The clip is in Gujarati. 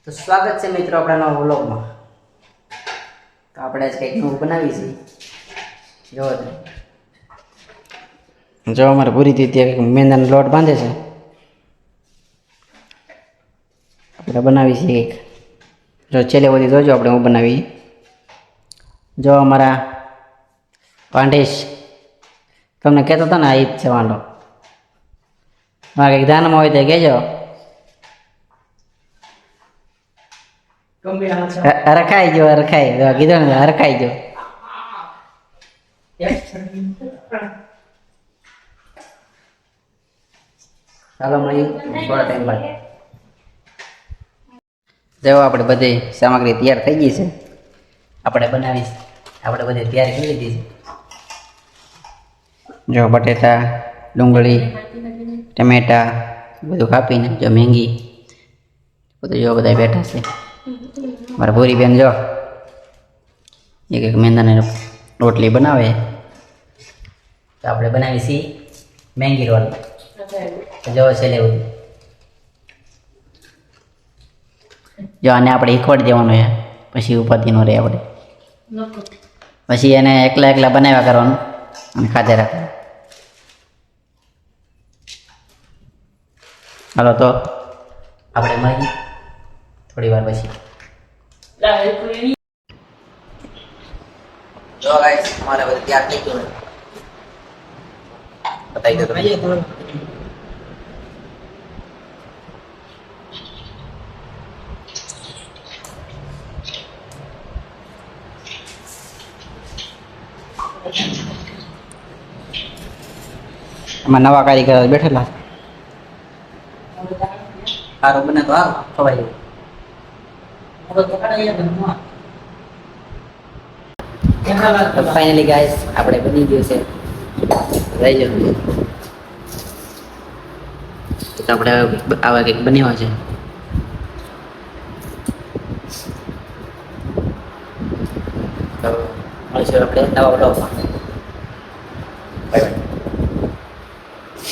તો સ્વાગત છે મિત્રો આપણા નવા વ્લોગમાં. તો આપણે આજ કંઈક નવું બનાવી છે. જો અમારે પૂરી રીતે મેંદાનો લોટ બાંધે છે. આપણે બનાવી છે એક. જો છેલ્લે બધી જોજો આપણે હું બનાવી. જો અમારા પાંડેશ તમને કહેતો હતો ને આ ઈદ છે વાંડો. મારે કંઈક દાનમાં હોય તો કહેજો. હરખાઈ ગયો હરખાઈ કીધું ને હરખાઈ ગયો. ચાલો મળી થોડા ટાઈમ બાદ. જો આપણે બધી સામગ્રી તૈયાર થઈ ગઈ છે. આપણે બનાવી આપણે બધી તૈયાર કરી લીધી છે. જો બટેટા ડુંગળી ટમેટા બધું કાપીને જો મેંગી બધું જો બધા બેઠા છે. મારા ભૂરી બેન જો એક મેંદાની રોટલી બનાવે તો આપણે બનાવી છીએ મેંગી રોલ. જો છે લેવું જો આને આપણે એકવડ દેવાનું છે પછી ઉપાધિ ન રહે. આપણે પછી એને એકલા એકલા બનાવ્યા કરવાનું અને ખાધે રાખવાનું. હાલો તો આપણે મળી થોડી વાર પછી. જો ગાઈસ અમારે બધું તૈયાર થઈ ગયું બતાવી દો તમે. આમાં નવા કારીગર બેઠેલા સારું બને તો સારું ખવાય. ફાઇનલી ગાઈસ આપણે બની ગયું છે. રહી જવું તો આપણે આવા કંઈક બનાવ્યા છે. તો મળીશું આપણે નવા બ્લોગમાં.